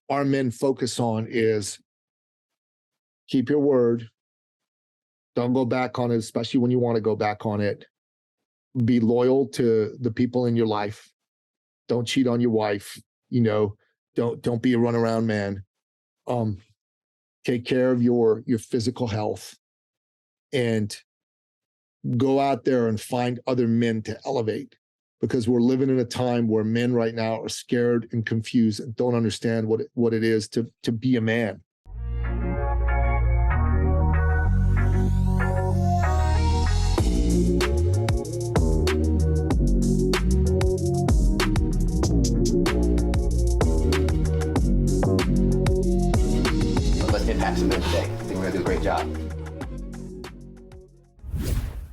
our men focus on is keep your word. Don't go back on it, especially when you want to go back on it. Be loyal to the people in your life. Don't cheat on your wife. Don't be a runaround man. Take care of your physical health, and go out there and find other men to elevate, because we're living in a time where men right now are scared and confused and don't understand what it is to be a man. Let's impact some men today. I think we're going to do a great job.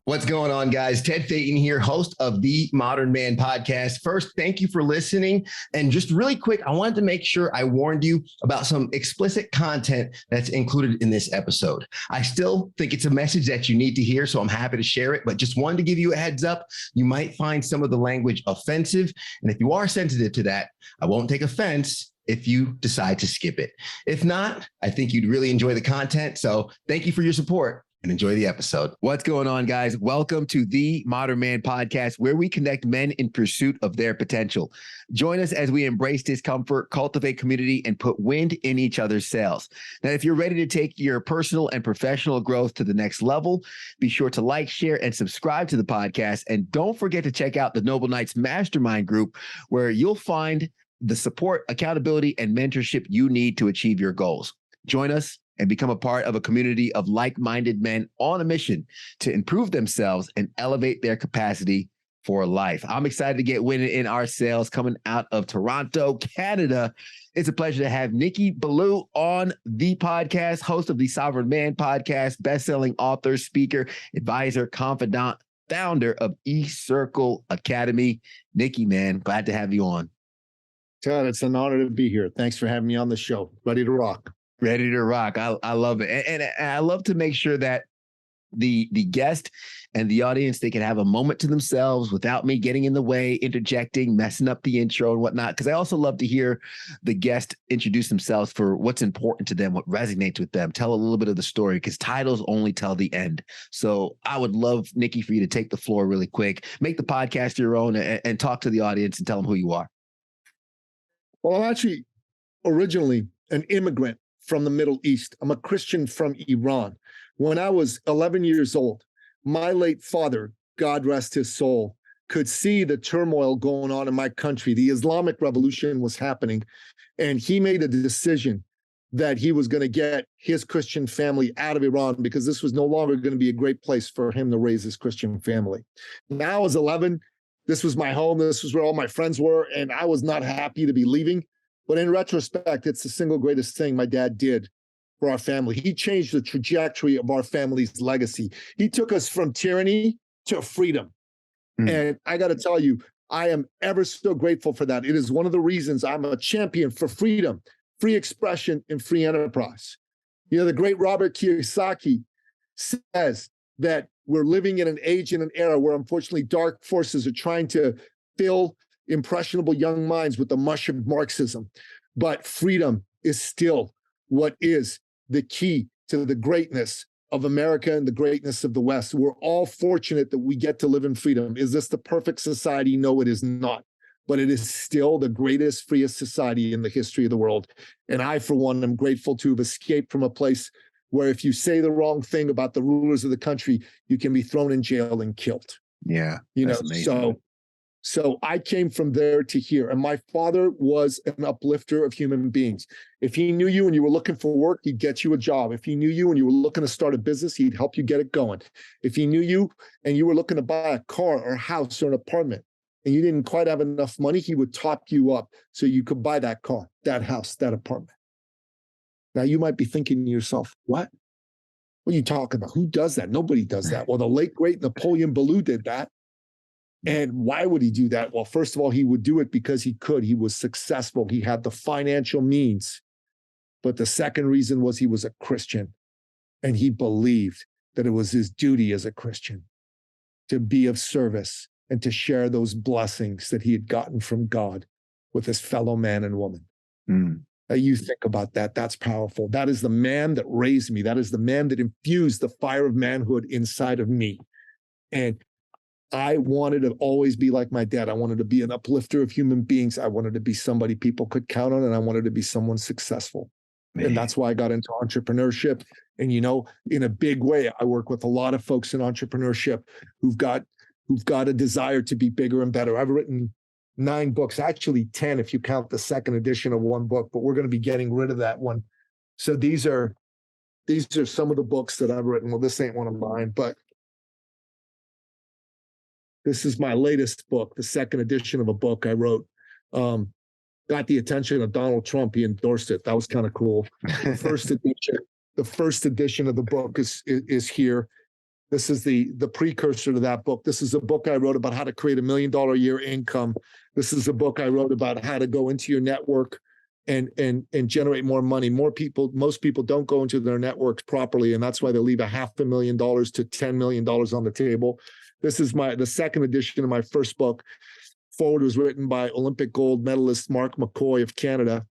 What's going on, guys? Ted Phaeton here, host of the Modern Man podcast. First, thank you for listening. And just really quick, I wanted to make sure I warned you about some explicit content that's included in this episode. I still think it's a message that you need to hear, so I'm happy to share it, but just wanted to give you a heads up. You might find some of the language offensive. And if you are sensitive to that, I won't take offense if you decide to skip it. If not, I think you'd really enjoy the content. So thank you for your support. And enjoy the episode. What's going on, guys? Welcome to the Modern Man podcast, where we connect men in pursuit of their potential. Join us as we embrace discomfort, cultivate community, and put wind in each other's sails. Now, if you're ready to take your personal and professional growth to the next level, be sure to like, share, and subscribe to the podcast. And don't forget to check out the Noble Knights Mastermind group, where you'll find the support, accountability, and mentorship you need to achieve your goals. Join us and become a part of a community of like-minded men on a mission to improve themselves and elevate their capacity for life. I'm excited to get winning in our sales coming out of Toronto, Canada. It's a pleasure to have Nicky Billou on the podcast, host of the Sovereign Man podcast, best-selling author, speaker, advisor, confidant, founder of eCircle Academy. Nicky, man, glad to have you on. Ted, it's an honor to be here. Thanks for having me on the show. Ready to rock. Ready to rock. I love it. And I love to make sure that the guest and the audience, they can have a moment to themselves without me getting in the way, interjecting, messing up the intro and whatnot. Because I also love to hear the guest introduce themselves for what's important to them, what resonates with them, tell a little bit of the story, because titles only tell the end. So I would love, Nicky, for you to take the floor really quick, make the podcast your own, and talk to the audience and tell them who you are. Well, I'm actually originally an immigrant from the Middle East. I'm a Christian from Iran. When I was 11 years old, my late father, God rest his soul, could see the turmoil going on in my country. The Islamic Revolution was happening, and he made a decision that he was going to get his Christian family out of Iran, because this was no longer going to be a great place for him to raise his Christian family. Now I was 11. This was my home. This was where all my friends were, and I was not happy to be leaving. But in retrospect, it's the single greatest thing my dad did for our family. He changed the trajectory of our family's legacy. He took us from tyranny to freedom. And I got to tell you, I am ever so grateful for that. It is one of the reasons I'm a champion for freedom, free expression, and free enterprise. You know, the great Robert Kiyosaki says that we're living in an age and an era where, unfortunately, dark forces are trying to fill impressionable young minds with the mush of Marxism. But freedom is still what is the key to the greatness of America and the greatness of the West. We're all fortunate that we get to live in freedom. Is this the perfect society? No, it is not. But it is still the greatest, freest society in the history of the world. And I, for one, am grateful to have escaped from a place where if you say the wrong thing about the rulers of the country, you can be thrown in jail and killed. Yeah, you know, amazing. So I came from there to here. And my father was an uplifter of human beings. If he knew you and you were looking for work, he'd get you a job. If he knew you and you were looking to start a business, he'd help you get it going. If he knew you and you were looking to buy a car or a house or an apartment and you didn't quite have enough money, he would top you up so you could buy that car, that house, that apartment. Now you might be thinking to yourself, what? What are you talking about? Who does that? Nobody does that. Well, the late, great Napoleon Billou did that. And why would he do that? Well, first of all, he would do it because he could. He was successful. He had the financial means. But the second reason was he was a Christian. And he believed that it was his duty as a Christian to be of service and to share those blessings that he had gotten from God with his fellow man and woman. You think about that. That's powerful. That is the man that raised me. That is the man that infused the fire of manhood inside of me. And I wanted to always be like my dad. I wanted to be an uplifter of human beings. I wanted to be somebody people could count on, and I wanted to be someone successful. Man. And that's why I got into entrepreneurship. And, in a big way, I work with a lot of folks in entrepreneurship who've got a desire to be bigger and better. I've written 9 books, actually 10 if you count the second edition of one book, but we're going to be getting rid of that one. So these are some of the books that I've written. Well, this ain't one of mine, but this is my latest book, the second edition of a book I wrote. Got the attention of Donald Trump. He endorsed it. That was kind of cool. The first edition of the book is here. This is the precursor to that book. This is a book I wrote about how to create $1 million a year income. This is a book I wrote about how to go into your network and generate more money. Most people don't go into their networks properly, and that's why they leave $500,000 to $10 million on the table. This is the second edition of my first book. Forward was written by Olympic gold medalist Mark McCoy of Canada.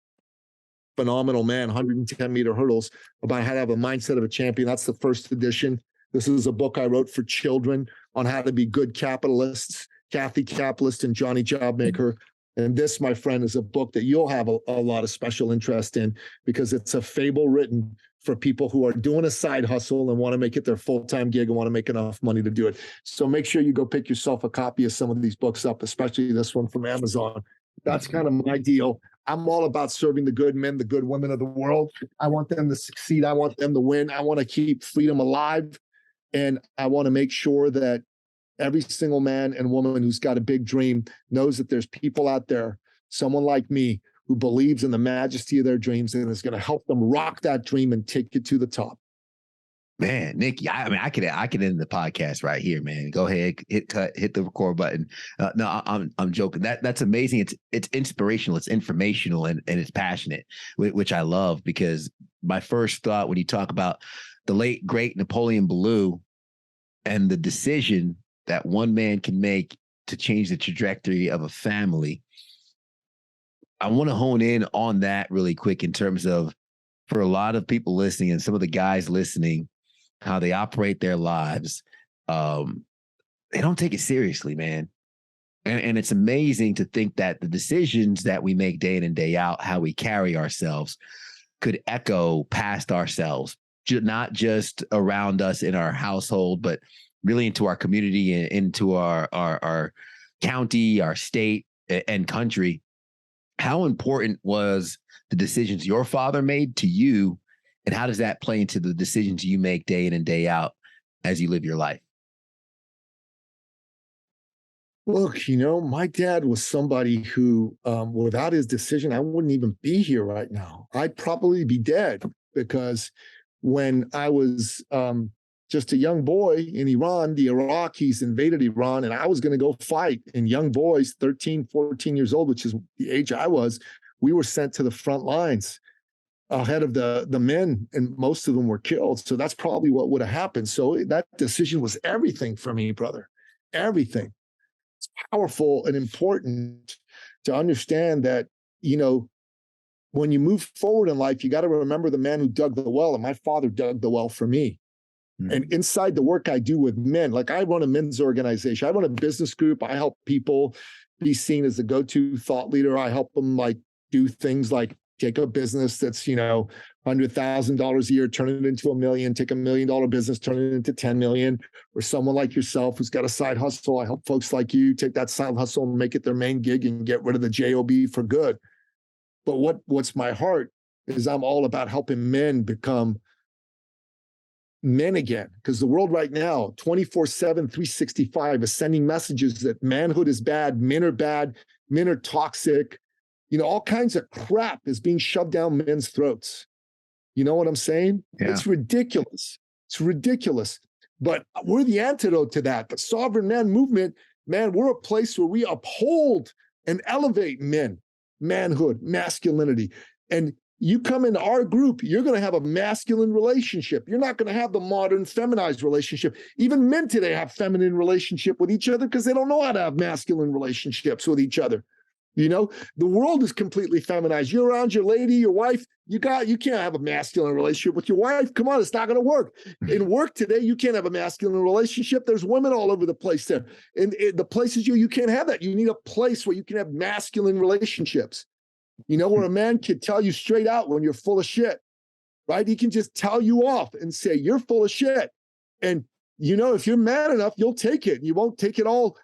Phenomenal man, 110-meter hurdles, about how to have a mindset of a champion. That's the first edition. This is a book I wrote for children on how to be good capitalists, Kathy Capitalist and Johnny Jobmaker. And this, my friend, is a book that you'll have a lot of special interest in, because it's a fable written for people who are doing a side hustle and want to make it their full-time gig and want to make enough money to do it. So make sure you go pick yourself a copy of some of these books up, especially this one from Amazon. That's kind of my deal. I'm all about serving the good men, the good women of the world. I want them to succeed. I want them to win. I want to keep freedom alive. And I want to make sure that every single man and woman who's got a big dream knows that there's people out there, someone like me, who believes in the majesty of their dreams and is going to help them rock that dream and take it to the top. Man, Nicky, I could end the podcast right here, man. Go ahead, hit the record button. No, I'm joking. That's amazing. It's inspirational, it's informational, and it's passionate, which I love, because my first thought when you talk about the late great Napoleon Billou and the decision that one man can make to change the trajectory of a family, I want to hone in on that really quick in terms of, for a lot of people listening and some of the guys listening, how they operate their lives. They don't take it seriously, man. And it's amazing to think that the decisions that we make day in and day out, how we carry ourselves, could echo past ourselves, not just around us in our household, but really into our community and into our county, our state, and country. How important was the decisions your father made to you, and how does that play into the decisions you make day in and day out as you live your life? Look, my dad was somebody who, without his decision, I wouldn't even be here right now. I'd probably be dead, because when I was just a young boy in Iran, the Iraqis invaded Iran, and I was going to go fight. And young boys, 13, 14 years old, which is the age I was, we were sent to the front lines ahead of the men, and most of them were killed. So that's probably what would have happened. So that decision was everything for me, brother. Everything. It's powerful and important to understand that, when you move forward in life, you got to remember the man who dug the well, and my father dug the well for me. And inside the work I do with men, like I run a men's organization, I run a business group. I help people be seen as the go-to thought leader. I help them do things like take a business that's, $100,000 a year, turn it into $1 million, take $1 million business, turn it into 10 million, or someone like yourself who's got a side hustle. I help folks like you take that side hustle and make it their main gig and get rid of the job for good. But what's my heart is I'm all about helping men become men again, because the world right now, 24/7, 365, is sending messages that manhood is bad, men are toxic, all kinds of crap is being shoved down men's throats. You know what I'm saying? Yeah. It's ridiculous. It's ridiculous. But we're the antidote to that. The sovereign man movement, man, we're a place where we uphold and elevate men, manhood, masculinity. And you come into our group, you're going to have a masculine relationship. You're not going to have the modern feminized relationship. Even men today have feminine relationship with each other because they don't know how to have masculine relationships with each other. You know, the world is completely feminized. You're around your lady, your wife, you can't have a masculine relationship with your wife. Come on, it's not going to work. In work today, you can't have a masculine relationship. There's women all over the place there. And the places you can't have that. You need a place where you can have masculine relationships. You know, where a man can tell you straight out when you're full of shit, right? He can just tell you off and say, you're full of shit. And, you know, if you're man enough, you'll take it. You won't take it all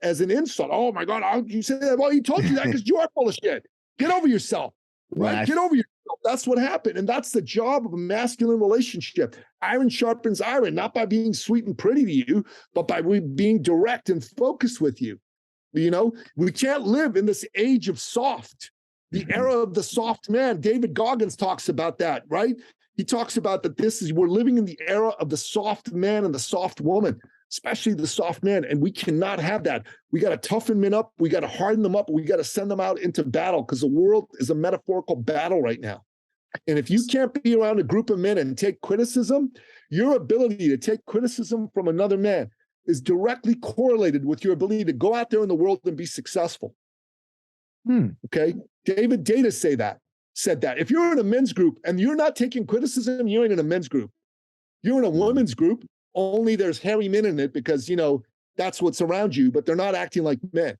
as an insult. Oh my God, how you say that? Well, he told you that because you are full of shit. Get over yourself, right? Get over yourself. That's what happened. And that's the job of a masculine relationship. Iron sharpens iron, not by being sweet and pretty to you, but by being direct and focused with you. You know, we can't live in this age of soft, the era of the soft man. David Goggins talks about that, right? He talks about that we're living in the era of the soft man and the soft woman, especially the soft man. And we cannot have that. We got to toughen men up. We got to harden them up. We got to send them out into battle because the world is a metaphorical battle right now. And if you can't be around a group of men and take criticism, your ability to take criticism from another man is directly correlated with your ability to go out there in the world and be successful. Okay? David Data said that. If you're in a men's group and you're not taking criticism, you ain't in a men's group. You're in a women's group, only there's hairy men in it because, you know, that's what's around you, but they're not acting like men.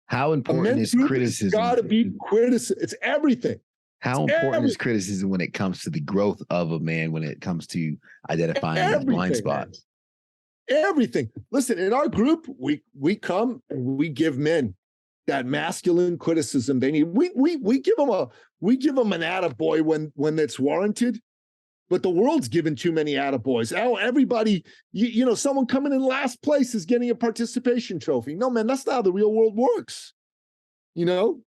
How important is criticism? It's got to be criticism. It's everything. How important is criticism when it comes to the growth of a man, when it comes to identifying his blind spots? Everything. Listen, in our group, we come and we give men that masculine criticism they need. We give them an attaboy when it's warranted, but the world's given too many attaboys. Oh, everybody, you know, someone coming in last place is getting a participation trophy. No, man, that's not how the real world works. You know,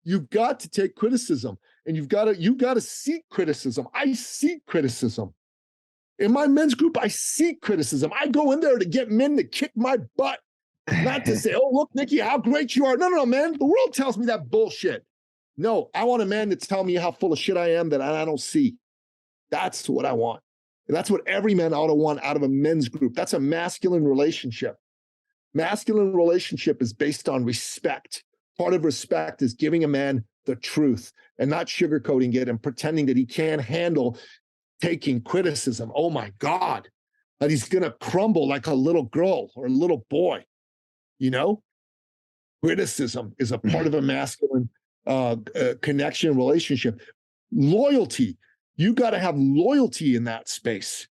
you've got to take criticism and you've got to seek criticism. I seek criticism. In my men's group, I seek criticism. I go in there to get men to kick my butt, not to say, oh, look, Nicky, how great you are. No, man, the world tells me that bullshit. No, I want a man to tell me how full of shit I am that I don't see. That's what I want. And that's what every man ought to want out of a men's group. That's a masculine relationship. Masculine relationship is based on respect. Part of respect is giving a man the truth and not sugarcoating it and pretending that he can't handle taking criticism. Oh my God, that he's going to crumble like a little girl or a little boy. You know, criticism is a part of a masculine connection relationship. Loyalty, you got to have loyalty in that space,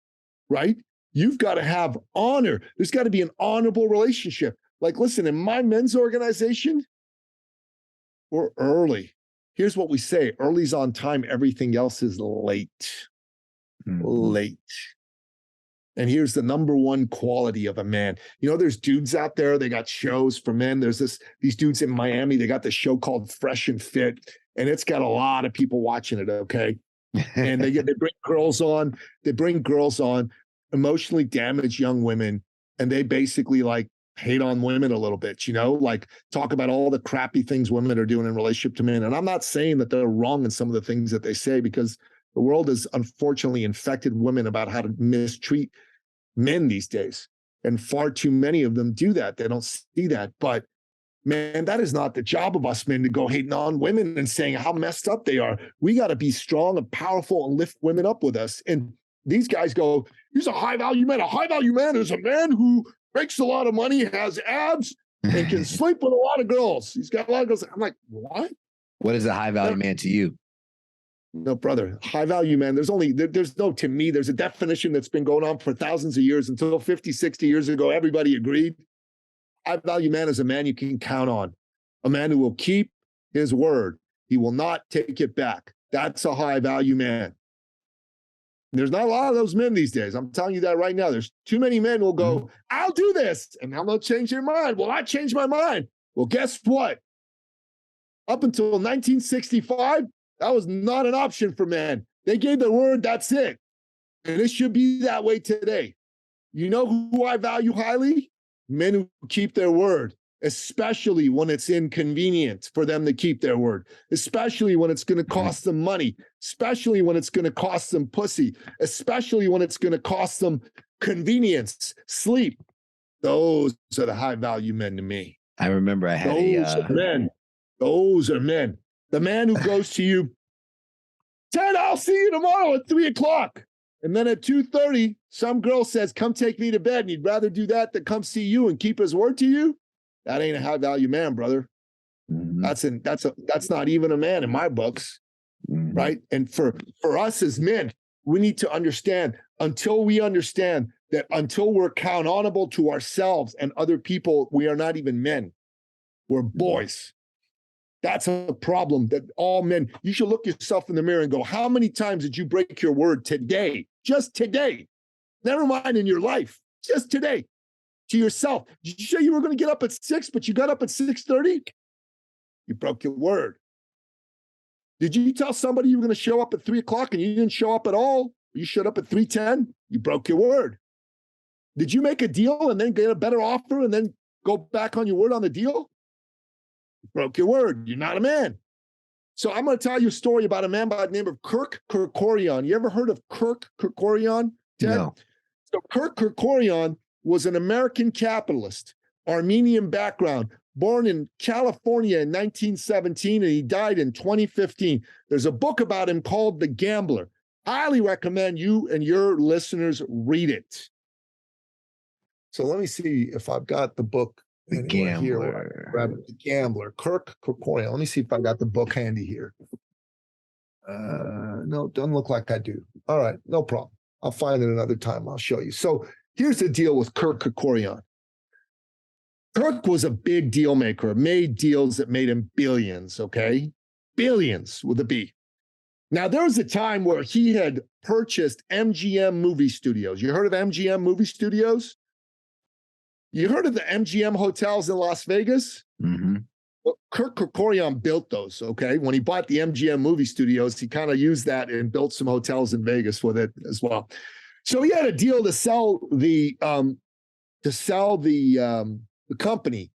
right? You've got to have honor. There's got to be an honorable relationship. Like, listen, in my men's organization, we're early. Here's what we say: early's on time, everything else is late. Late. And here's the number one quality of a man. You know, there's dudes out there, they got shows for men. There's these dudes in Miami, they got this show called Fresh and Fit, and it's got a lot of people watching it, okay? And they bring girls on, emotionally damaged young women, and they basically like hate on women a little bit, you know, like talk about all the crappy things women are doing in relationship to men. And I'm not saying that they're wrong in some of the things that they say, because the world has unfortunately infected women about how to mistreat men these days. And far too many of them do that. They don't see that. But man, that is not the job of us men to go hating on women and saying how messed up they are. We got to be strong and powerful and lift women up with us. And these guys go, he's a high value man. A high value man is a man who makes a lot of money, has abs, and can sleep with a lot of girls. He's got a lot of girls. I'm like, what? What is a high value man to you? No, brother, high value man. There's to me, there's a definition that's been going on for thousands of years. Until 50, 60 years ago, everybody agreed. High value man is a man you can count on, a man who will keep his word. He will not take it back. That's a high value man. There's not a lot of those men these days. I'm telling you that right now. There's too many men who will go, I'll do this, and I'm going to change their mind. Well, I changed my mind. Well, guess what? Up until 1965, that was not an option for men. They gave their word, that's it. And it should be that way today. You know who I value highly? Men who keep their word, especially when it's inconvenient for them to keep their word, especially when it's going to cost them money, especially when it's going to cost them pussy, especially when it's going to cost them convenience, sleep. Those are the high value men to me. I remember I had Those are men. Those are men. The man who goes to you, Ted, I'll see you tomorrow at 3:00. And then at 2:30, some girl says, come take me to bed. And he'd rather do that than come see you and keep his word to you. That ain't a high value man, brother. Mm-hmm. That's not even a man in my books. Mm-hmm. Right. And for us as men, we need to understand until we're accountable to ourselves and other people, we are not even men. We're boys. That's a problem that all men, you should look yourself in the mirror and go, how many times did you break your word today? Just today. Never mind in your life. Just today. To yourself. Did you say you were going to get up at 6, but you got up at 6:30? You broke your word. Did you tell somebody you were going to show up at 3:00 and you didn't show up at all? You showed up at 3:10? You broke your word. Did you make a deal and then get a better offer and then go back on your word on the deal? You broke your word. You're not a man. So I'm going to tell you a story about a man by the name of Kirk Kerkorian. You ever heard of Kirk Kerkorian, Ted? No. So Kirk Kerkorian was an American capitalist, Armenian background, born in California in 1917, and he died in 2015. There's a book about him called The Gambler. Highly recommend you and your listeners read it. So let me see if I've got the book. The Gambler. Grab it. The Gambler, Kirk Kerkorian. Let me see if I got the book handy here. No, doesn't look like I do. All right, no problem. I'll find it another time. I'll show you. So here's the deal with Kirk Kerkorian. Kirk was a big deal maker, made deals that made him billions, okay? Billions with a B. Now, there was a time where he had purchased MGM movie studios. You heard of MGM movie studios? You heard of the MGM hotels in Las Vegas? Mm-hmm. Well, Kirk Kerkorian built those, okay? When he bought the MGM movie studios, he kind of used that and built some hotels in Vegas with it as well. So he had a deal to sell the company.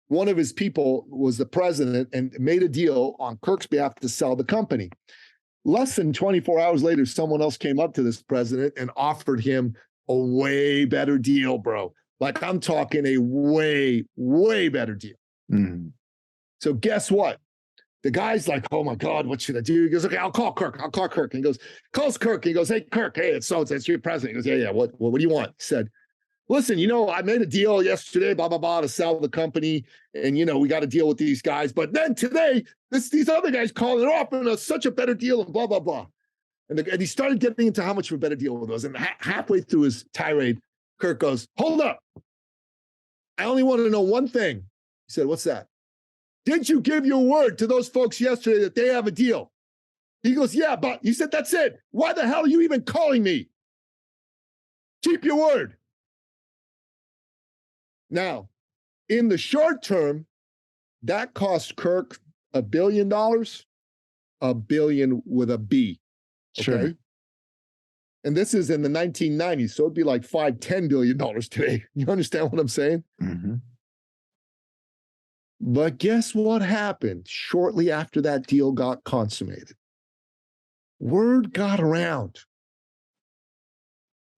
One of his people was the president and made a deal on Kirk's behalf to sell the company. Less than 24 hours later, someone else came up to this president and offered him a way better deal, bro. Like I'm talking a way, way better deal. Mm-hmm. So guess what? The guy's like, oh my God, what should I do? He goes, okay, I'll call Kirk. And he goes, calls Kirk. He goes, hey, Kirk, hey, it's your president. He goes, yeah. What do you want? He said, listen, I made a deal yesterday, blah, blah, blah, to sell the company. And, we got to deal with these guys. But then today, these other guys calling it off and such a better deal and blah, blah, blah. And he started getting into how much of a better deal it was. And halfway through his tirade, Kirk goes, hold up. I only want to know one thing. He said, what's that? Did you give your word to those folks yesterday that they have a deal? He goes, yeah, but he said, that's it. Why the hell are you even calling me? Keep your word. Now, in the short term, that cost Kirk $1 billion, $1 billion with a B. Okay? Sure. And this is in the 1990s, so it'd be like $5-10 billion today. You understand what I'm saying? Mm-hmm. But guess what happened shortly after that deal got consummated? Word got around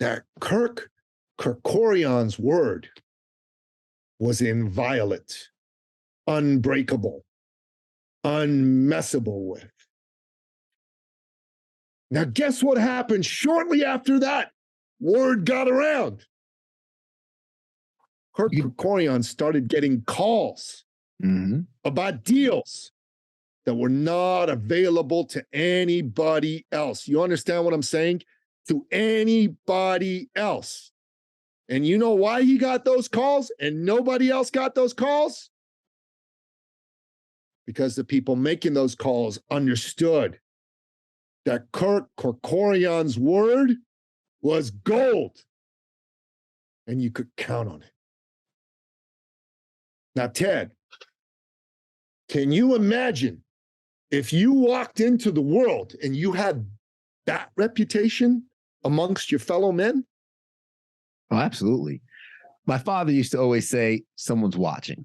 that Kirk Kerkorian's word was inviolate, unbreakable, unmessable with. Now, guess what happened shortly after that? Word got around. Kirk Kerkorian started getting calls about deals that were not available to anybody else. You understand what I'm saying? To anybody else. And you know why he got those calls and nobody else got those calls? Because the people making those calls understood that Kirk Kerkorian's word was gold and you could count on it. Now, Ted, can you imagine if you walked into the world and you had that reputation amongst your fellow men? Oh, absolutely. My father used to always say, someone's watching.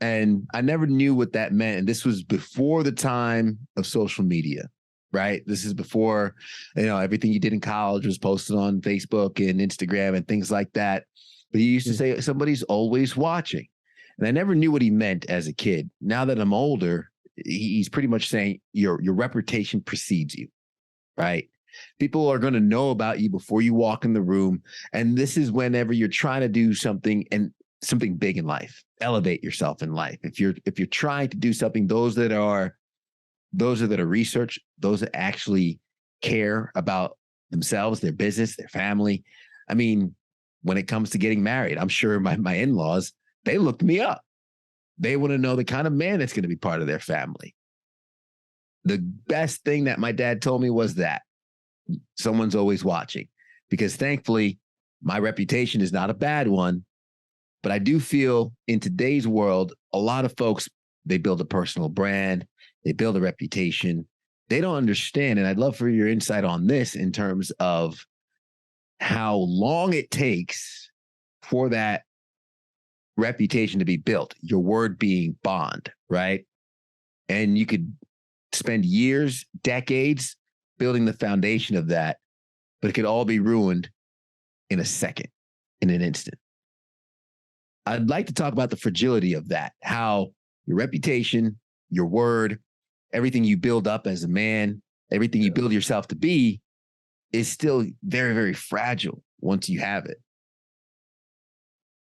And I never knew what that meant. And this was before the time of social media, right? This is before, everything you did in college was posted on Facebook and Instagram and things like that. But he used to say, somebody's always watching. And I never knew what he meant as a kid. Now that I'm older, he's pretty much saying your reputation precedes you, right? People are going to know about you before you walk in the room. And this is whenever you're trying to do something big in life, elevate yourself in life. If you're trying to do something, those that are research, those that actually care about themselves, their business, their family. I mean, when it comes to getting married, I'm sure my in-laws, they looked me up. They want to know the kind of man that's going to be part of their family. The best thing that my dad told me was that someone's always watching, because thankfully my reputation is not a bad one. But I do feel in today's world, a lot of folks, they build a personal brand, they build a reputation. They don't understand. And I'd love for your insight on this in terms of how long it takes for that reputation to be built, your word being bond, right? And you could spend years, decades building the foundation of that, but it could all be ruined in a second, in an instant. I'd like to talk about the fragility of that, how your reputation, your word, everything you build up as a man, everything you build yourself to be is still very, very fragile once you have it.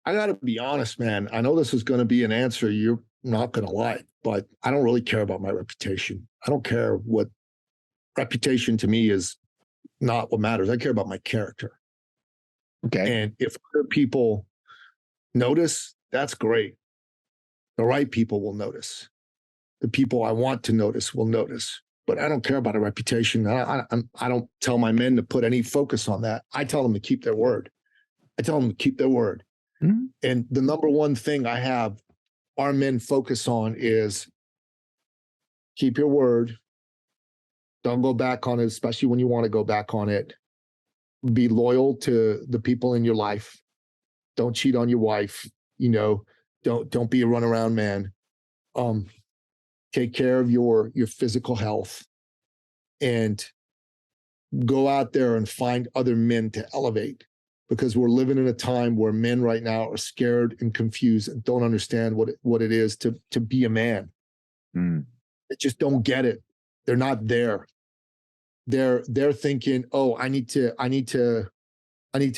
I got to be honest, man. I know this is going to be an answer you're not going to like, but I don't really care about my reputation. I don't care what reputation to me is not what matters. I care about my character. Okay. And if other people notice, that's great. The right people will notice. The people I want to notice will notice. But I don't care about a reputation. I don't tell my men to put any focus on that. I tell them to keep their word. Mm-hmm. And the number one thing I have our men focus on is keep your word. Don't go back on it, especially when you want to go back on it. Be loyal to the people in your life. Don't cheat on your wife. Don't be a runaround man. Take care of your physical health and go out there and find other men to elevate, because we're living in a time where men right now are scared and confused and don't understand what it is to be a man. They just don't get it. They're not there. They're thinking, oh, I need to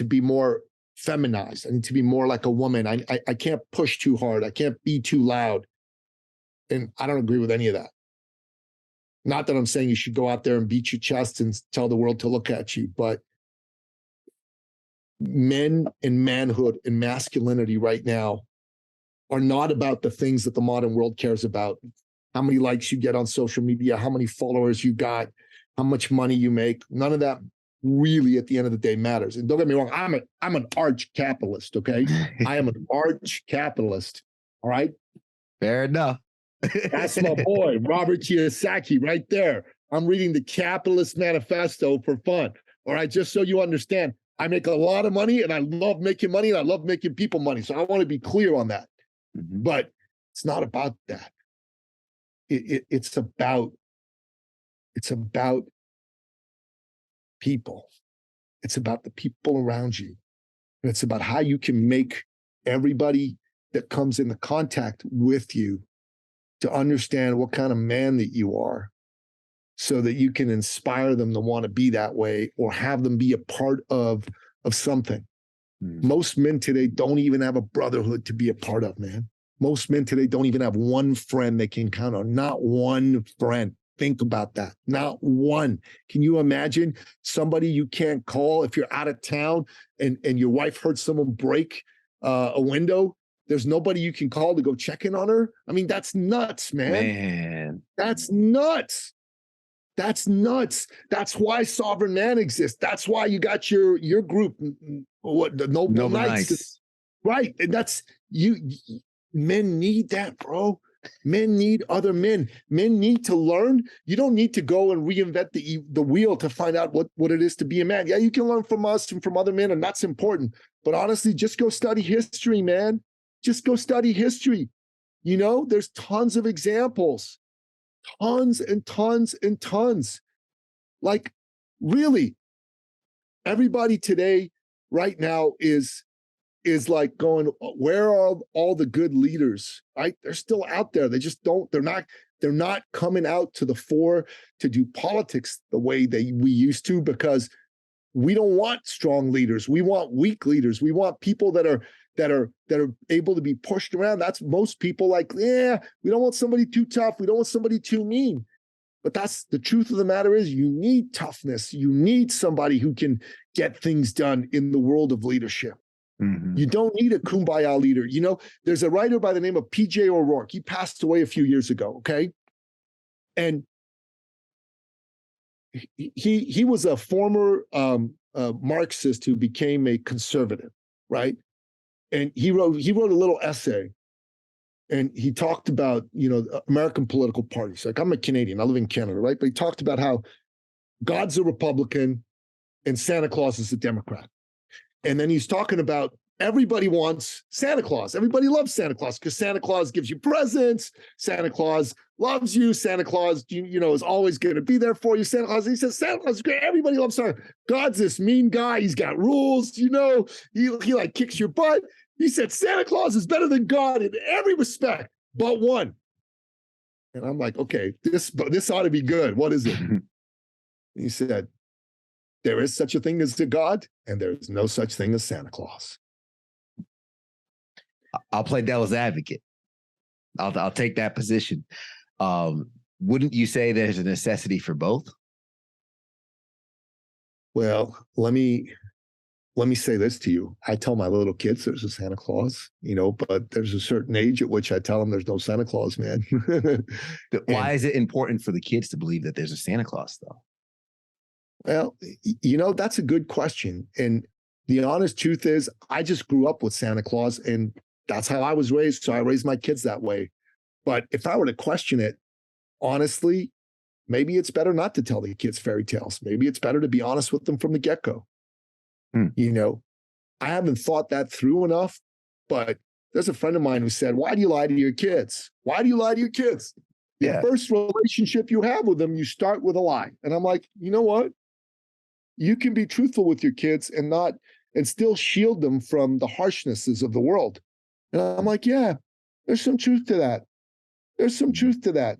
be more feminized. I need to be more like a woman. I can't push too hard. I can't be too loud. And I don't agree with any of that. Not that I'm saying you should go out there and beat your chest and tell the world to look at you, but men and manhood and masculinity right now are not about the things that the modern world cares about. How many likes you get on social media, how many followers you got, how much money you make. None of that really at the end of the day matters. And don't get me wrong, I'm an arch capitalist, okay? I am an arch capitalist, all right? Fair enough. That's my boy, Robert Kiyosaki, right there. I'm reading the Capitalist Manifesto for fun, all right? Just so you understand, I make a lot of money and I love making money and I love making people money. So I want to be clear on that. Mm-hmm. But it's not about that. It's about people. It's about the people around you. And it's about how you can make everybody that comes into contact with you to understand what kind of man that you are, so that you can inspire them to want to be that way or have them be a part of something. Most men today don't even have a brotherhood to be a part of, man. Most men today don't even have one friend they can count on. Not one friend. Think about that. Not one. Can you imagine somebody you can't call if you're out of town and your wife heard someone break a window? There's nobody you can call to go check in on her. I mean, that's nuts, man. That's nuts. That's nuts. That's why Sovereign Man exists. That's why you got your group, the Noble Knights. Right. And that's you. Men need that, bro. Men need other men. Men need to learn. You don't need to go and reinvent the wheel to find out what it is to be a man. Yeah, you can learn from us and from other men, and that's important. But honestly, just go study history, man. Just go study history. There's tons of examples. Tons and tons and tons. Like, really, everybody today, right now, is is like going, where are all the good leaders? Right? They're still out there. They just don't, they're not coming out to the fore to do politics the way that we used to, because we don't want strong leaders. We want weak leaders. We want people that are able to be pushed around. That's most people like, yeah, we don't want somebody too tough. We don't want somebody too mean. But that's the truth of the matter is you need toughness. You need somebody who can get things done in the world of leadership. Mm-hmm. You don't need a kumbaya leader. You know, there's a writer by the name of P.J. O'Rourke. He passed away a few years ago, okay? And he was a former Marxist who became a conservative, right? And he wrote a little essay, and he talked about, you know, American political parties. Like, I'm a Canadian, I live in Canada, right? But he talked about how God's a Republican and Santa Claus is a Democrat. And then he's talking about everybody wants Santa Claus. Everybody loves Santa Claus because Santa Claus gives you presents. Santa Claus loves you. Santa Claus, you know, is always going to be there for you. Santa Claus, he says, Santa Claus is great. Everybody loves Santa. God's this mean guy. He's got rules, you know. He like kicks your butt. He said, Santa Claus is better than God in every respect, but one. And I'm like, okay, this ought to be good. What is it? He said, there is such a thing as a God, and there is no such thing as Santa Claus. I'll play devil's advocate. I'll take that position. Wouldn't you say there's a necessity for both? Well, let me say this to you. I tell my little kids there's a Santa Claus, you know, but there's a certain age at which I tell them there's no Santa Claus, man. Why is it important for the kids to believe that there's a Santa Claus, though? Well, you know, that's a good question. And the honest truth is, I just grew up with Santa Claus, and that's how I was raised. So I raised my kids that way. But if I were to question it, honestly, maybe it's better not to tell the kids fairy tales. Maybe it's better to be honest with them from the get-go. You know, I haven't thought that through enough, but there's a friend of mine who said, why do you lie to your kids? Why do you lie to your kids? The first relationship you have with them, you start with a lie. And I'm like, you know what? You can be truthful with your kids and still shield them from the harshnesses of the world. And I'm like, yeah, there's some truth to that. There's some truth to that.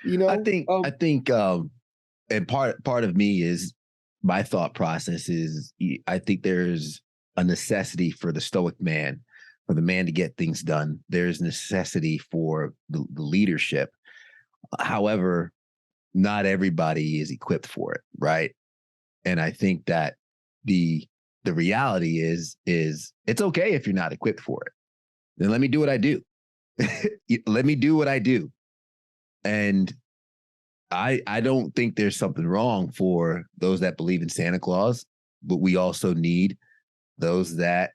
You know, I think, and part of me is my thought process is I think there's a necessity for the stoic man, for the man to get things done. There's necessity for the leadership. However, not everybody is equipped for it, right? And I think that the reality is it's okay if you're not equipped for it. Then let me do what I do. Let me do what I do. And I don't think there's something wrong for those that believe in Santa Claus, but we also need those that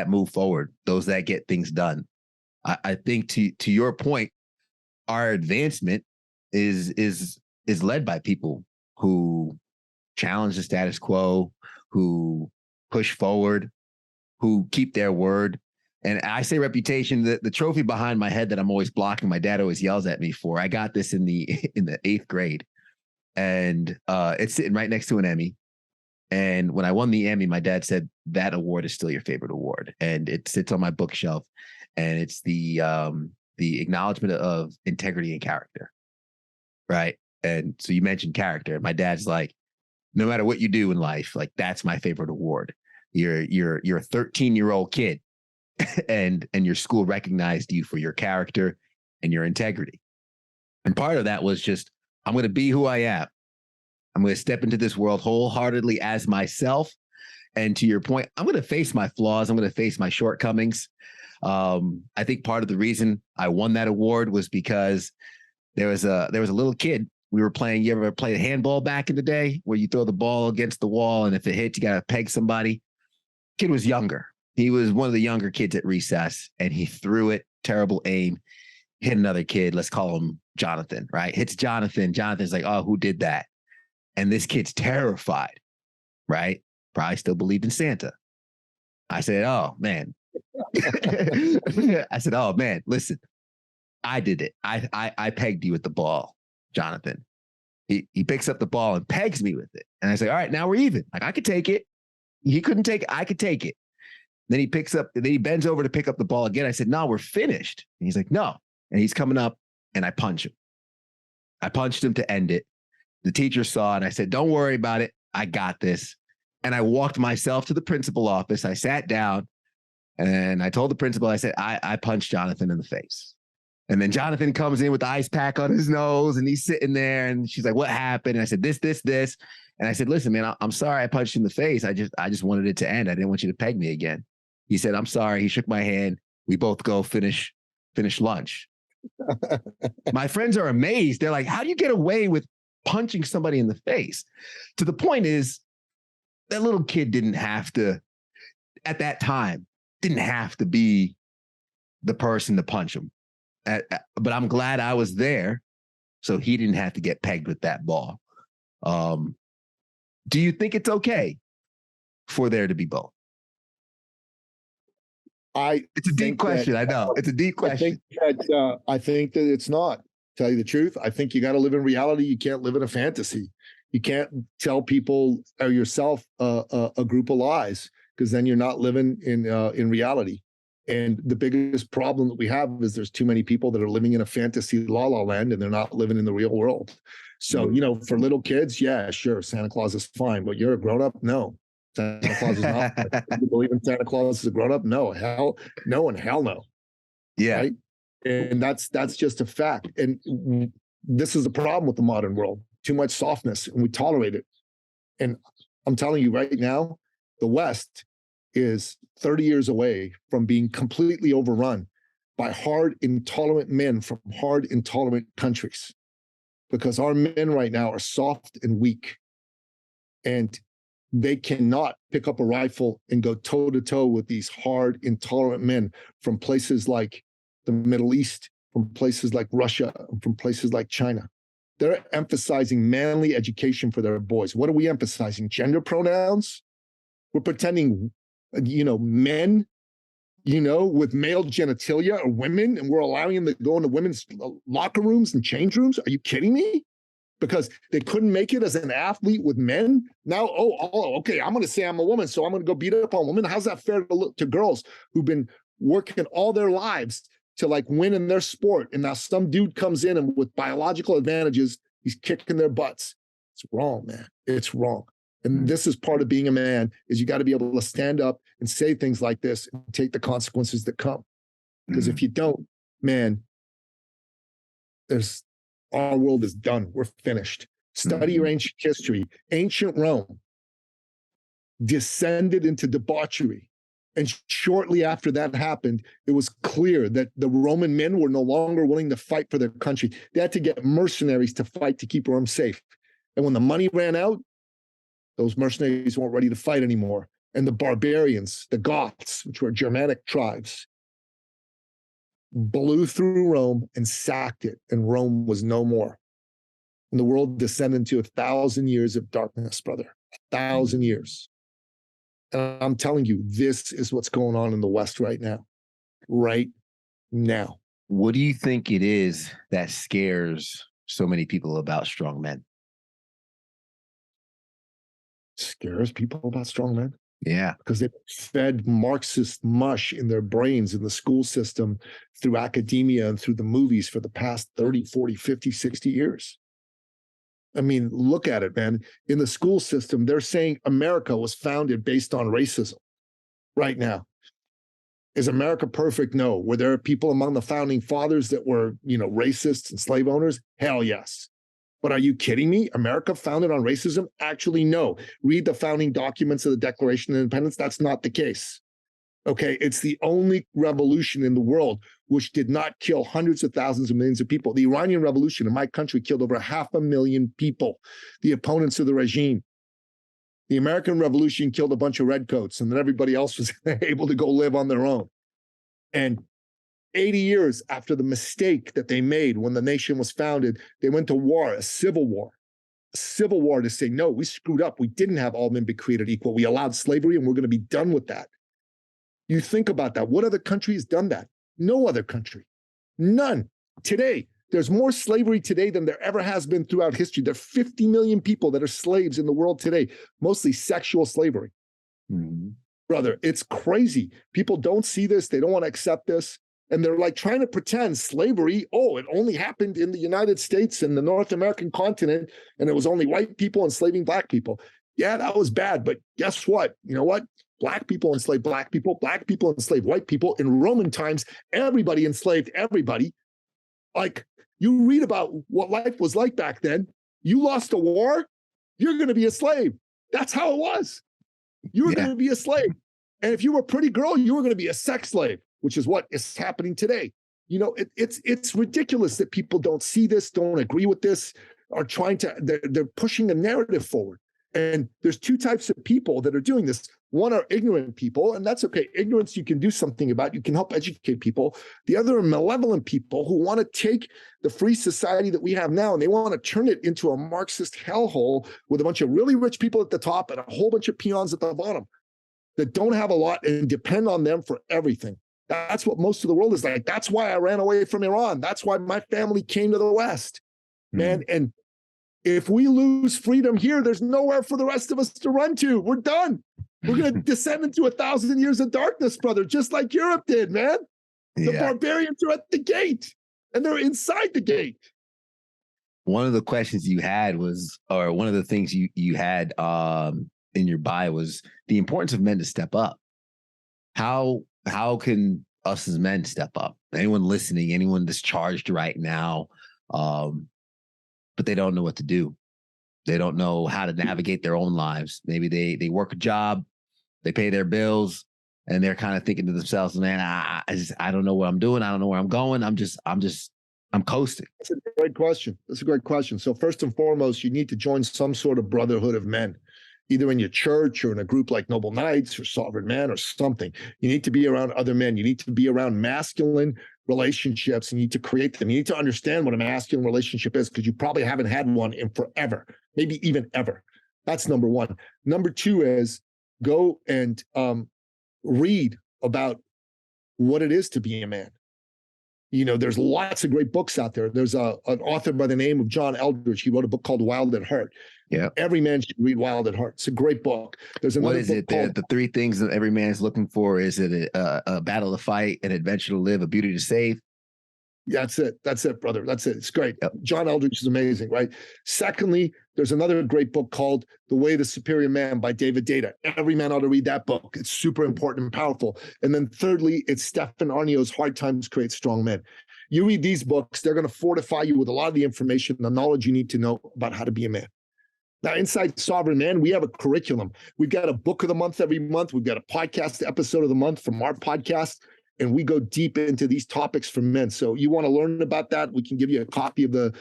move forward, those that get things done. I think to your point, our advancement is led by people who challenge the status quo, who push forward, who keep their word. And I say reputation, the trophy behind my head that I'm always blocking, my dad always yells at me for. I got this in the 8th grade, and it's sitting right next to an Emmy. And when I won the Emmy, my dad said, that award is still your favorite award. And it sits on my bookshelf, and it's the acknowledgement of integrity and character. Right. And so you mentioned character. My dad's like, no matter what you do in life, like, that's my favorite award. You're a 13-year-old kid. and your school recognized you for your character and your integrity. And part of that was just, I'm going to be who I am. I'm going to step into this world wholeheartedly as myself. And to your point, I'm going to face my flaws. I'm going to face my shortcomings. I think part of the reason I won that award was because there was a little kid we were playing. You ever played handball back in the day where you throw the ball against the wall, and if it hits, you got to peg somebody? Kid was younger. He was one of the younger kids at recess, and he threw it, terrible aim, hit another kid. Let's call him Jonathan, right? Hits Jonathan. Jonathan's like, oh, who did that? And this kid's terrified, right? Probably still believed in Santa. I said, oh, man. I said, oh, man, listen, I did it. I pegged you with the ball, Jonathan. He picks up the ball and pegs me with it. And I say, all right, now we're even. Like, I could take it. He couldn't take it. I could take it. Then he bends over to pick up the ball again. I said, no, we're finished. And he's like, no. And he's coming up and I punch him. I punched him to end it. The teacher saw it. And I said, don't worry about it. I got this. And I walked myself to the principal office. I sat down and I told the principal, I said, I punched Jonathan in the face. And then Jonathan comes in with the ice pack on his nose and he's sitting there and she's like, what happened? And I said, this. And I said, listen, man, I'm sorry I punched you in the face. I just wanted it to end. I didn't want you to peg me again. He said, I'm sorry. He shook my hand. We both go finish lunch. My friends are amazed. They're like, how do you get away with punching somebody in the face? To the point is, that little kid didn't have to, at that time, didn't have to be the person to punch him. But I'm glad I was there so he didn't have to get pegged with that ball. Do you think it's okay for there to be both? It's a deep question. I know it's a deep question. I think that it's not. Tell you the truth, I think you got to live in reality. You can't live in a fantasy. You can't tell people or yourself a group of lies, because then you're not living in reality. And the biggest problem that we have is there's too many people that are living in a fantasy la la land and they're not living in the real world. So, for little kids, yeah, sure, Santa Claus is fine, but you're a grown up. No, Santa Claus is not. You believe in Santa Claus as a grown up? No, hell no. Yeah. Right? And that's just a fact. And this is the problem with the modern world. Too much softness, and we tolerate it. And I'm telling you right now, the West is 30 years away from being completely overrun by hard, intolerant men from hard, intolerant countries. Because our men right now are soft and weak. And they cannot pick up a rifle and go toe-to-toe with these hard, intolerant men from places like the Middle East, from places like Russia, from places like China. They're emphasizing manly education for their boys. What are we emphasizing? Gender pronouns? We're pretending, men, with male genitalia are women, and we're allowing them to go into women's locker rooms and change rooms? Are you kidding me? Because they couldn't make it as an athlete with men. Now, okay, I'm going to say I'm a woman, so I'm going to go beat up on women. How's that fair to girls who've been working all their lives to win in their sport? And now some dude comes in and with biological advantages, he's kicking their butts. It's wrong, man. It's wrong. And this is part of being a man, is you got to be able to stand up and say things like this and take the consequences that come. Because if you don't, man, our world is done. We're finished. Study your ancient history. Ancient Rome descended into debauchery. And shortly after that happened, it was clear that the Roman men were no longer willing to fight for their country. They had to get mercenaries to fight to keep Rome safe. And when the money ran out, those mercenaries weren't ready to fight anymore. And the barbarians, the Goths, which were Germanic tribes, blew through Rome and sacked it, and Rome was no more. And the world descended into 1,000 years of darkness, brother. 1,000 years. And I'm telling you, this is what's going on in the West right now. Right now. What do you think it is that scares so many people about strong men? Scares people about strong men? Yeah. Because they've fed Marxist mush in their brains in the school system, through academia and through the movies for the past 30, 40, 50, 60 years. I mean, look at it, man. In the school system, they're saying America was founded based on racism right now. Is America perfect? No. Were there people among the founding fathers that were, racists and slave owners? Hell yes. But are you kidding me? America founded on racism? Actually, no. Read the founding documents of the Declaration of Independence. That's not the case. Okay, it's the only revolution in the world which did not kill hundreds of thousands of millions of people. The Iranian Revolution in my country killed over 500,000 people, the opponents of the regime. The American Revolution killed a bunch of redcoats, and then everybody else was able to go live on their own. And 80 years after the mistake that they made when the nation was founded, they went to war, a civil war to say, no, we screwed up. We didn't have all men be created equal. We allowed slavery, and we're going to be done with that. You think about that. What other country has done that? No other country. None. Today, there's more slavery today than there ever has been throughout history. There are 50 million people that are slaves in the world today, mostly sexual slavery. brother. It's crazy. People don't see this. They don't want to accept this. And they're like trying to pretend slavery, oh, it only happened in the United States and the North American continent, and it was only white people enslaving black people. Yeah, that was bad. But guess what? You know what? Black people enslaved black people enslaved white people. In Roman times, everybody enslaved everybody. Like, you read about what life was like back then. You lost a war, you're going to be a slave. That's how it was. You were going to be a slave. And if you were a pretty girl, you were going to be a sex slave, which is what is happening today. You know, it's ridiculous that people don't see this, don't agree with this, are trying to, they're pushing a narrative forward. And there's two types of people that are doing this. One are ignorant people, and that's okay. Ignorance you can do something about. You can help educate people. The other are malevolent people who want to take the free society that we have now and they want to turn it into a Marxist hellhole with a bunch of really rich people at the top and a whole bunch of peons at the bottom that don't have a lot and depend on them for everything. That's what most of the world is like. That's why I ran away from Iran. That's why my family came to the West, man. And if we lose freedom here, there's nowhere for the rest of us to run to. We're done. We're going to descend into 1,000 years of darkness, brother, just like Europe did, man. The barbarians are at the gate, and they're inside the gate. One of the questions you had was, or one of the things you had in your bio was the importance of men to step up. How can us as men step up? Anyone listening, anyone that's charged right now, but they don't know what to do. They don't know how to navigate their own lives. Maybe they work a job, they pay their bills, and they're kind of thinking to themselves, man, I don't know what I'm doing. I don't know where I'm going. I'm coasting. That's a great question. That's a great question. So first and foremost, you need to join some sort of brotherhood of men, either in your church or in a group like Noble Knights or Sovereign Man or something. You need to be around other men. You need to be around masculine relationships. You need to create them. You need to understand what a masculine relationship is, because you probably haven't had one in forever, maybe even ever. That's number one. Number two is go and read about what it is to be a man. You know, there's lots of great books out there. There's an author by the name of John Eldridge. He wrote a book called Wild at Heart. Yeah, every man should read Wild at Heart. It's a great book. There's another. What is it? The three things that every man is looking for. Is it a battle to fight, an adventure to live, a beauty to save? Yeah, that's it. That's it, brother. That's it. It's great. Yep. John Eldridge is amazing, right? Secondly, there's another great book called The Way of the Superior Man by David Data. Every man ought to read that book. It's super important and powerful. And then thirdly, it's Stephen Arnio's Hard Times Create Strong Men. You read these books, they're going to fortify you with a lot of the information, the knowledge you need to know about how to be a man. Now, inside Sovereign Man, we have a curriculum. We've got a book of the month every month. We've got a podcast episode of the month from our podcast, and we go deep into these topics for men. So you want to learn about that, we can give you a copy of the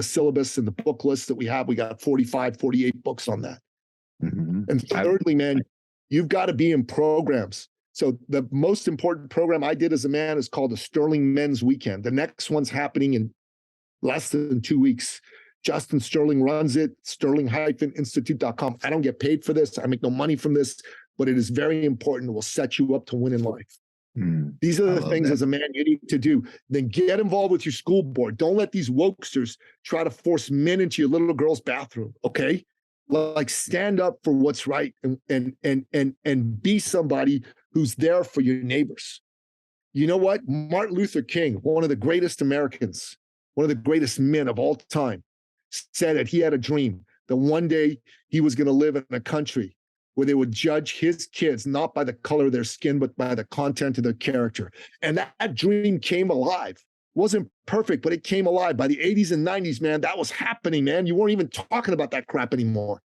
syllabus and the book list that we have. We got 45, 48 books on that. Mm-hmm. And thirdly, man, you've got to be in programs. So the most important program I did as a man is called the Sterling Men's Weekend. The next one's happening in less than 2 weeks. Justin Sterling runs it, sterling-institute.com. I don't get paid for this. I make no money from this, but it is very important. It will set you up to win in life. These are the things as a man you need to do. Then get involved with your school board. Don't let these wokesters try to force men into your little girl's bathroom, okay? Like, stand up for what's right and be somebody who's there for your neighbors. You know what? Martin Luther King, one of the greatest Americans, one of the greatest men of all time, said that he had a dream that one day he was going to live in a country where they would judge his kids not by the color of their skin, but by the content of their character. And that dream came alive. It wasn't perfect, but it came alive. By the 80s and 90s, man, that was happening, man. You weren't even talking about that crap anymore.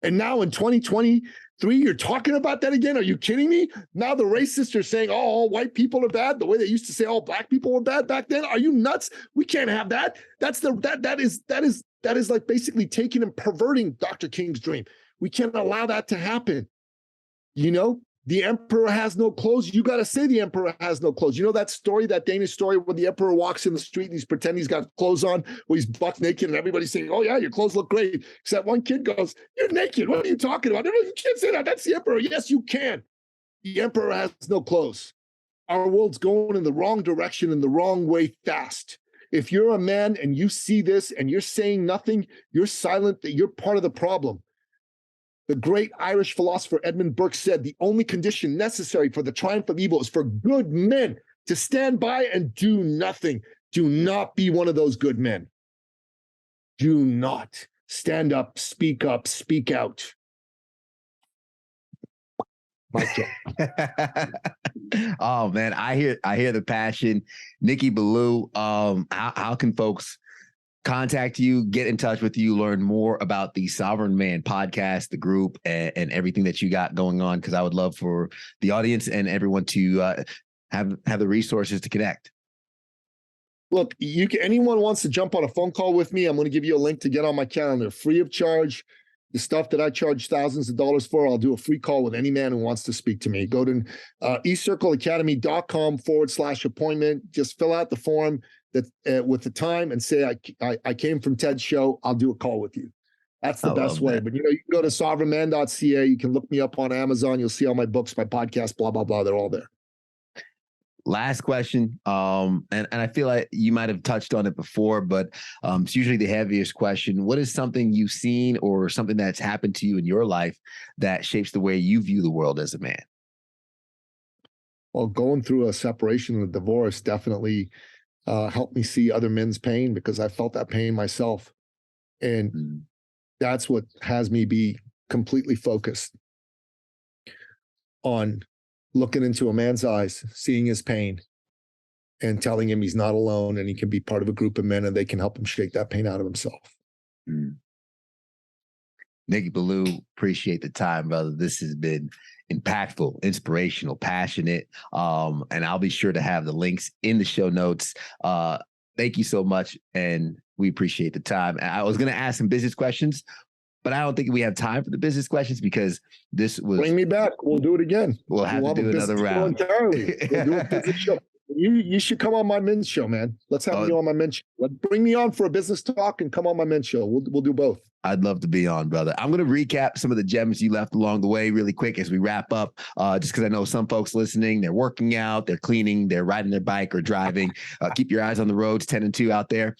And now in 2023, you're talking about that again? Are you kidding me? Now the racists are saying, oh, all white people are bad, the way they used to say all black people were bad back then. Are you nuts? We can't have that. That is like basically taking and perverting Dr. King's dream. We can't allow that to happen. You know, the emperor has no clothes. You got to say the emperor has no clothes. You know that story, that Danish story, where the emperor walks in the street and he's pretending he's got clothes on, where he's buck naked and everybody's saying, oh yeah, your clothes look great. Except one kid goes, you're naked. What are you talking about? You can't say that. That's the emperor. Yes, you can. The emperor has no clothes. Our world's going in the wrong direction, in the wrong way fast. If you're a man and you see this and you're saying nothing, you're silent, that you're part of the problem. The great Irish philosopher Edmund Burke said, the only condition necessary for the triumph of evil is for good men to stand by and do nothing. Do not be one of those good men. Do not stand up, speak out. Mic drop. Oh man, I hear the passion. Nicky Billou, how can folks contact you, get in touch with you, learn more about the Sovereign Man podcast, the group, and everything that you got going on? Because I would love for the audience and everyone to have the resources to connect. Look, anyone wants to jump on a phone call with me, I'm going to give you a link to get on my calendar, free of charge. The stuff that I charge thousands of dollars for, I'll do a free call with any man who wants to speak to me. Go to eCircleacademy.com/appointment. Just fill out the form that with the time and say, I came from Ted's show. I'll do a call with you. That's the best way. But you can go to sovereignman.ca. You can look me up on Amazon. You'll see all my books, my podcast, blah, blah, blah. They're all there. Last question, and I feel like you might have touched on it before, but it's usually the heaviest question. What is something you've seen or something that's happened to you in your life that shapes the way you view the world as a man? Well, going through a separation and a divorce definitely helped me see other men's pain, because I felt that pain myself. And that's what has me be completely focused on looking into a man's eyes, seeing his pain, and telling him he's not alone and he can be part of a group of men and they can help him shake that pain out of himself. Nicky Billou, appreciate the time, brother. This has been impactful, inspirational, passionate. And I'll be sure to have the links in the show notes. Thank you so much. And we appreciate the time. I was going to ask some business questions, but I don't think we have time for the business questions because this was... Bring me back. We'll do it again. We'll have to do another round. We'll do a business show. You should come on my men's show, man. Let's have you on my men's show. Bring me on for a business talk and come on my men's show. We'll do both. I'd love to be on, brother. I'm going to recap some of the gems you left along the way really quick as we wrap up, just because I know some folks listening, they're working out, they're cleaning, they're riding their bike or driving. Keep your eyes on the roads, 10 and 2 out there.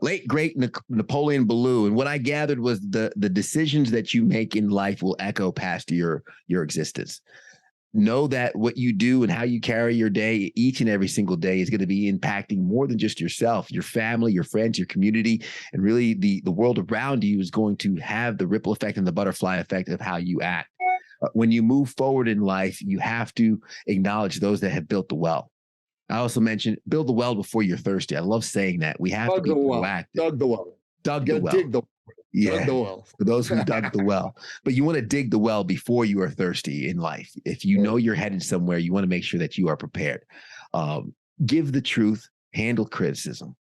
Late, great Napoleon Billou. And what I gathered was the decisions that you make in life will echo past your existence. Know that what you do and how you carry your day each and every single day is going to be impacting more than just yourself, your family, your friends, your community, and really the world around you is going to have the ripple effect and the butterfly effect of how you act. When you move forward in life, you have to acknowledge those that have built the well. I also mentioned build the well before you're thirsty. I love saying that. We have to be proactive. Dug the well. Dug the well. Yeah, for those who dug the well. But you want to dig the well before you are thirsty in life. If you know you're headed somewhere, you want to make sure that you are prepared. Give the truth, handle criticism,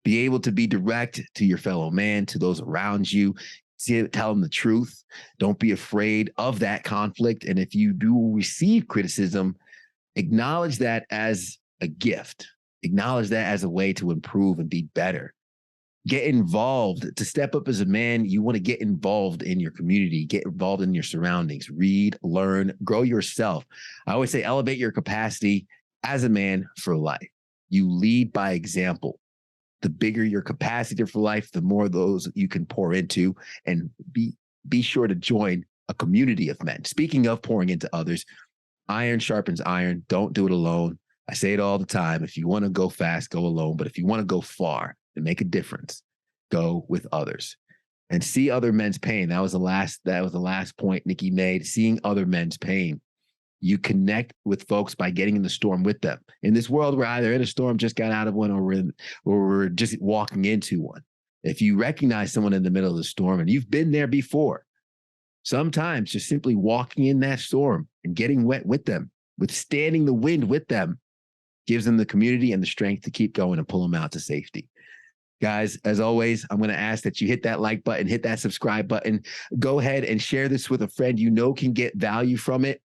be able to be direct to your fellow man, to those around you. Tell them the truth. Don't be afraid of that conflict. And if you do receive criticism, acknowledge that as a gift. Acknowledge that as a way to improve and be better. Get involved. To step up as a man, you want to get involved in your community, get involved in your surroundings, read, learn, grow yourself. I always say elevate your capacity as a man for life. You lead by example. The bigger your capacity for life, the more those you can pour into, and be sure to join a community of men. Speaking of pouring into others, iron sharpens iron. Don't do it alone. I say it all the time. If you want to go fast, go alone. But if you want to go far and make a difference, go with others and see other men's pain. That was the last point Nicky made. Seeing other men's pain. You connect with folks by getting in the storm with them. In this world, we're either in a storm, just got out of one, or we're just walking into one. If you recognize someone in the middle of the storm and you've been there before, sometimes just simply walking in that storm and getting wet with them, withstanding the wind with them, gives them the community and the strength to keep going and pull them out to safety. Guys, as always, I'm going to ask that you hit that like button, hit that subscribe button. Go ahead and share this with a friend you know can get value from it.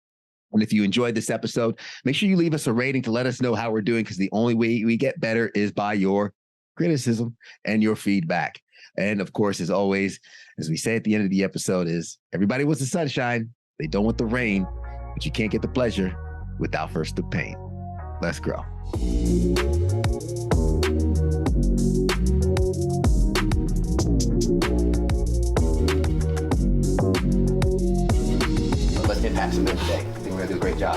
And if you enjoyed this episode, make sure you leave us a rating to let us know how we're doing, because the only way we get better is by your criticism and your feedback. And of course, as always, as we say at the end of the episode, is everybody wants the sunshine. They don't want the rain, but you can't get the pleasure without first the pain. Let's grow. today. I think we're gonna do a great job.